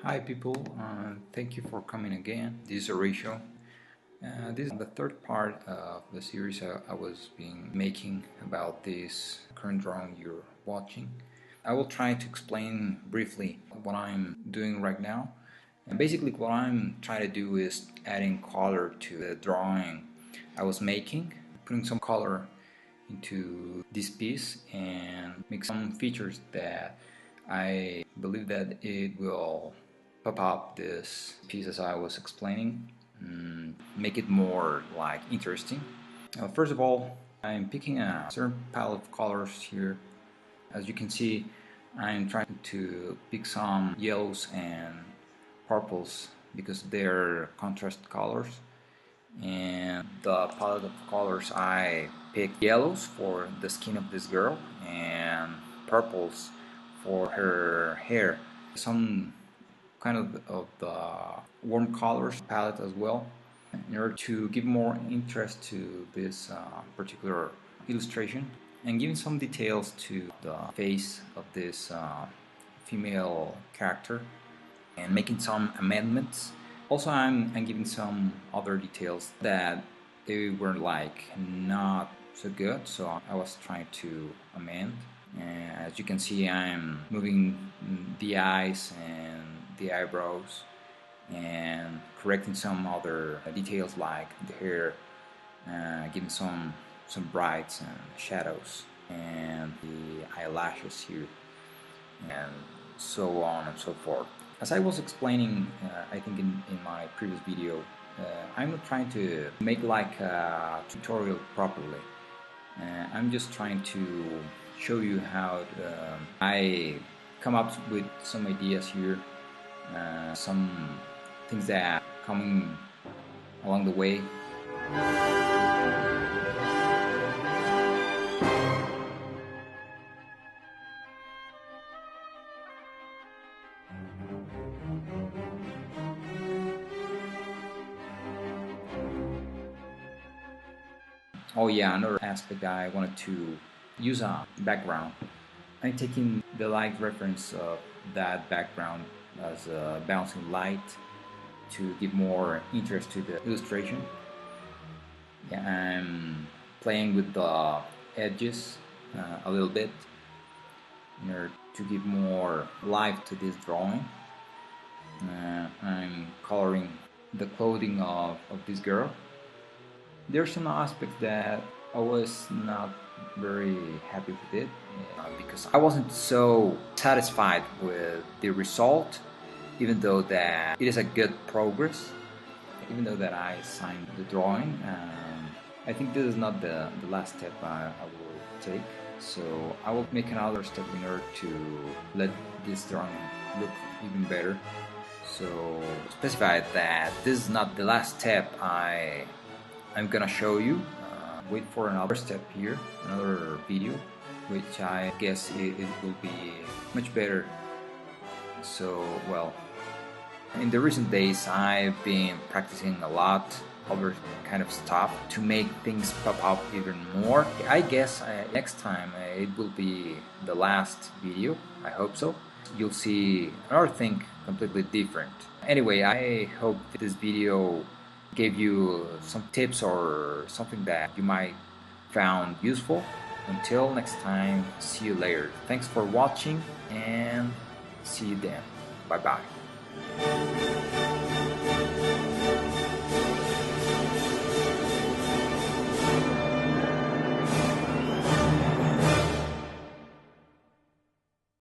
Hi people, thank you for coming again. This is Horacio. This is the third part of the series I was making about this current drawing you're watching. I will try to explain briefly what I'm doing right now. And basically what I'm trying to do is adding color to the drawing I was making, putting some color into this piece and make some features that I believe that it will pop up this piece as I was explaining, make it more like interesting. First of all, I'm picking a certain palette of colors here. As you can see, I'm trying to pick some yellows and purples because they're contrast colors. And the palette of colors, I picked yellows for the skin of this girl and purples for her hair. Some kind of the warm colors palette as well, in order to give more interest to this particular illustration and giving some details to the face of this female character and making some amendments. Also, I'm giving some other details that they were like not so good, so I was trying to amend. And as you can see, I'm moving the eyes and the eyebrows and correcting some other details like the hair, giving some brights and shadows and the eyelashes here, and so on and so forth. As I was explaining, I think in my previous video, I'm not trying to make like a tutorial properly. I'm just trying to show you how I come up with some ideas here, some things that are coming along the way. Oh yeah, another aspect I wanted to use a background. I'm taking the light reference of that background as a bouncing light to give more interest to the illustration. Yeah, I'm playing with the edges a little bit in order to give more life to this drawing. I'm coloring the clothing of this girl. There's some aspects that I was not very happy with it because I wasn't so satisfied with the result, even though that it is a good progress, even though that I signed the drawing. I think this is not the last step I will take, so I will make another step in order to let this drawing look even better. So specify that this is not the last step I'm gonna show you. Wait for another step here, another video, which I guess it will be much better. So, well, in the recent days I've been practicing a lot other kind of stuff to make things pop up even more. I guess next time it will be the last video, I hope so. You'll see another thing completely different. Anyway, I hope this video gave you some tips or something that you might found useful. Until next time, see you later. Thanks for watching and see you then. Bye bye.